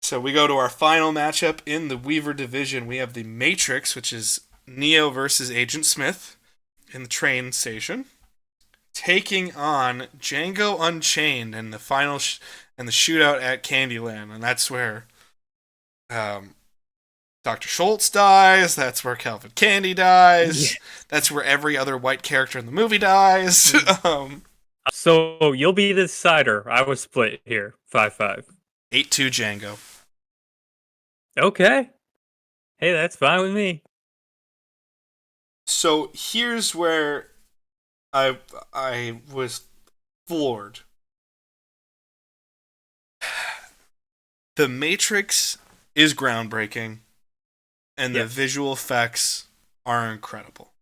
So we go to our final matchup in the Weaver division. We have the Matrix, which is Neo versus Agent Smith in the train station, taking on Django Unchained in the final and the shootout at Candyland, and that's where um, Dr. Schultz dies. That's where Calvin Candy Yeah. dies. That's where every other white character in the movie dies. So you'll be the decider. I was split here, 5-5. 8-2 Django. Okay. Hey, that's fine with me. So here's where I was floored. The Matrix is groundbreaking, and the Yes. visual effects are incredible.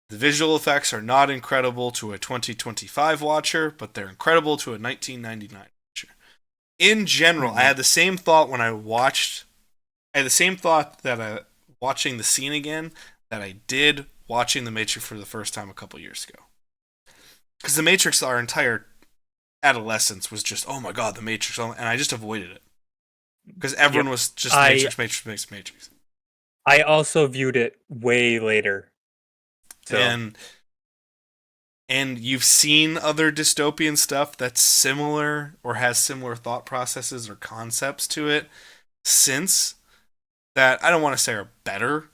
The visual effects are not incredible to a 2025 watcher, but they're incredible to a 1999 watcher. In general, I Mhm. had the same thought when I watched. I had the same thought that watching the scene again that I did watching The Matrix for the first time a couple years ago. Because The Matrix, our entire adolescence was just, oh my god, The Matrix, and I just avoided it because everyone Yep. was just I Matrix, Matrix, Matrix, Matrix. I also viewed it way later. So, And you've seen other dystopian stuff that's similar or has similar thought processes or concepts to it since that I don't want to say are better,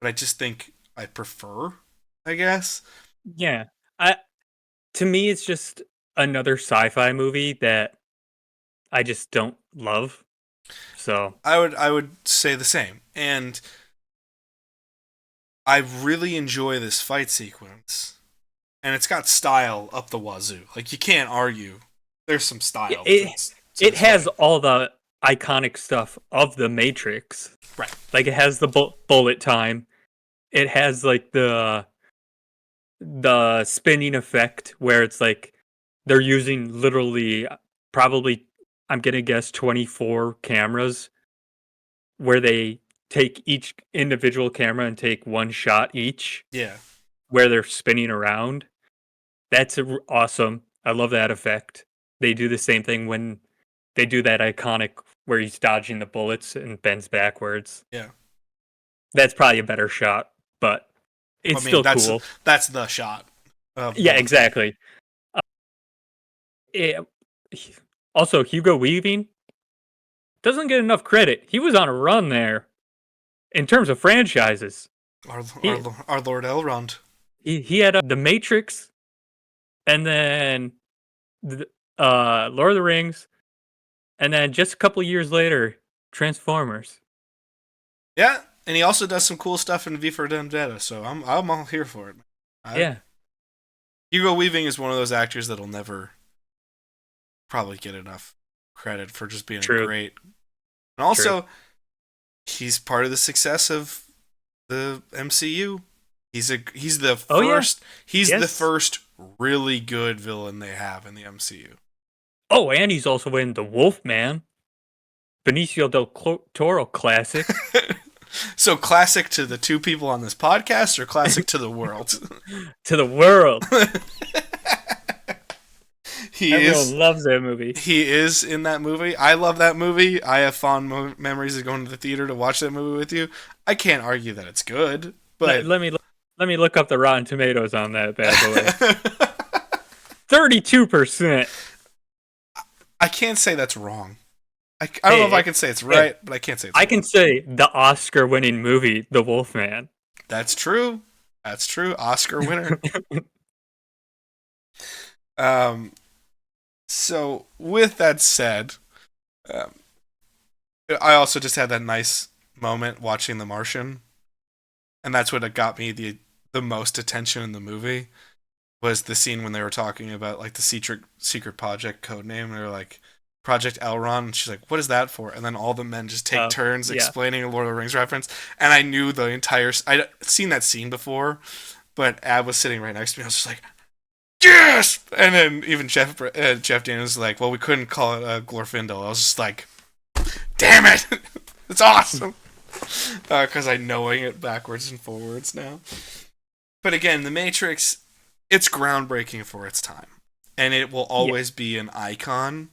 but I just think I prefer, I guess. yeah. I To me it's just another sci-fi movie that I just don't love. So, I would say the same. And I really enjoy this fight sequence. And it's got style up the wazoo. Like you can't argue. There's some it style it, to it this has fight. all the iconic stuff of the Matrix. Right. Like it has the bullet time. It has like the spinning effect where it's like they're using literally probably I'm gonna guess 24 cameras where they take each individual camera and take one shot each Yeah. where they're spinning around. That's awesome. I love that effect. They do the same thing when they do that iconic where he's dodging the bullets and bends backwards. Yeah. That's probably a better shot, but I it's mean, still that's cool. the shot of Yeah, both of them. exactly. It, also, Hugo Weaving doesn't get enough credit. He was on a run there in terms of franchises. Our He our Lord Elrond. he had The Matrix and then Lord of the Rings, and then just a couple years later, Transformers. Yeah, and he also does some cool stuff in V for Vendetta, so I'm all here for it. I Yeah, Hugo Weaving is one of those actors that'll never probably get enough credit for just being a true, great. And true. also, he's part of the success of the MCU. He's the Oh yeah, first he's the yes. first really good villain they have in the MCU. Oh, and he's also in The Wolfman, Benicio del Toro classic. So classic to the two people on this podcast, or classic to the world? To the world. he is Everyone loves that movie. he is in that movie. I love that movie. I have fond memories of going to the theater to watch that movie with you. I can't argue that it's good, Let, but let me let me look up the Rotten Tomatoes on that bad boy. 32%. I can't say that's wrong. I don't know if I Hey, can say it's hey, right, but I can't say it's I wrong. can say the Oscar-winning movie, The Wolfman. That's true. That's true. Oscar winner. Um. So with that said, um, I also just had that nice moment watching The Martian, and that's what got me the most attention in the movie was the scene when they were talking about like the secret project code name. They were like Project Elrond, and she's like, "What is that for?" And then all the men just take turns Yeah. explaining a Lord of the Rings reference, and I knew the entire. I'd seen that scene before, but Ab was sitting right next to me. I was just like, "Yes!" And then even Jeff Daniels was like, "Well, we couldn't call it Glorfindel." I was just like, "Damn it, it's awesome!" Because I'm knowing it backwards and forwards now. But again, The Matrix, it's groundbreaking for its time, and it will Yeah. always be an icon.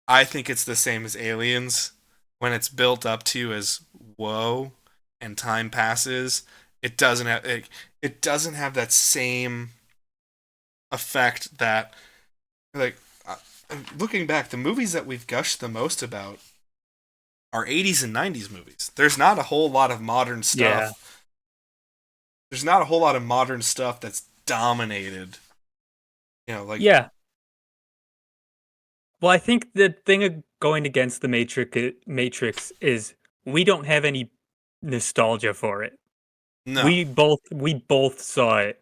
I think it's the same as Aliens. When it's built up to you as whoa, and time passes, it doesn't have that same effect that like uh, looking back, the movies that we've gushed the most about are 80s and 90s movies. There's not a whole lot of modern Yeah. stuff. There's not a whole lot of modern stuff that's dominated. Like Yeah. Well, I think the thing of going against the Matrix is we don't have any nostalgia for it. no. We both saw it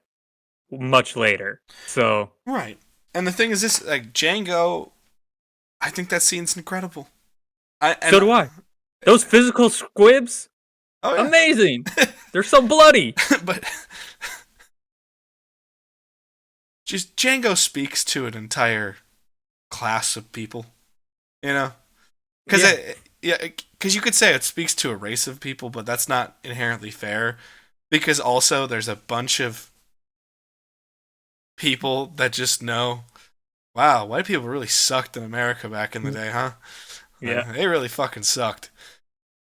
much later. So, Right. And the thing is this, like Django, I think that scene's incredible. I and so do I. Those physical squibs, oh amazing. yeah. They're so bloody. But just Django speaks to an entire class of people, you know? Cuz Yeah. cuz you could say it speaks to a race of people, but that's not inherently fair because also there's a bunch of people that just know, wow, white people really sucked in America back in the day, huh? Yeah. They really fucking sucked.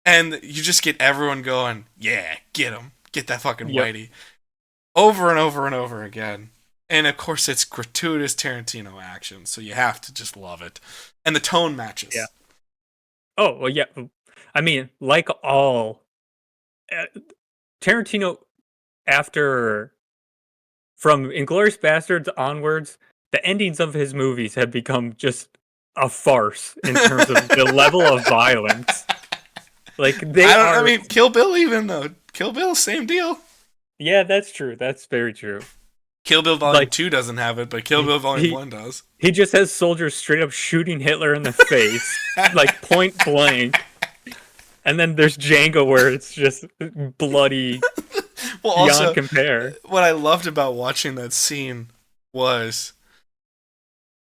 And you just get everyone going, yeah, get him. Get that fucking Yep. whitey. Over and over and over again. And of course, it's gratuitous Tarantino action, so you have to just love it. And the tone matches. Yeah. Oh, well, yeah. I mean, like all uh, Tarantino after from Inglorious Bastards onwards, the endings of his movies have become just a farce in terms of the level of violence. Like they I are. mean, Kill Bill even though. Kill Bill, same deal. Yeah, that's true. That's very true. Kill Bill Volume Like 2 doesn't have it, but Kill he Bill Volume he 1 does. he just has soldiers straight up shooting Hitler in the face, like point blank. And then there's Django where it's just bloody Well, beyond also, compare. what I loved about watching that scene was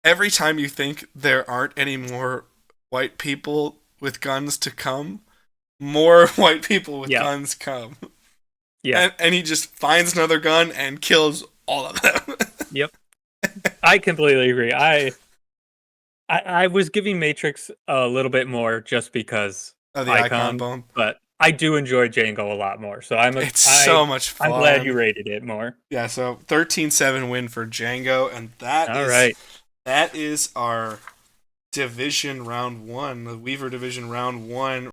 every time you think there aren't any more white people with guns to come, more white people with Yeah, guns come. yeah, And he just finds another gun and kills all of them. yep. I completely agree. I was giving Matrix a little bit more just because Oh, the icon icon, bomb. but I do enjoy Django a lot more. So It's so much I'm glad you fun. rated it more. Yeah, so 13-7 win for Django, and All right. that is our division round one, the Weaver division round one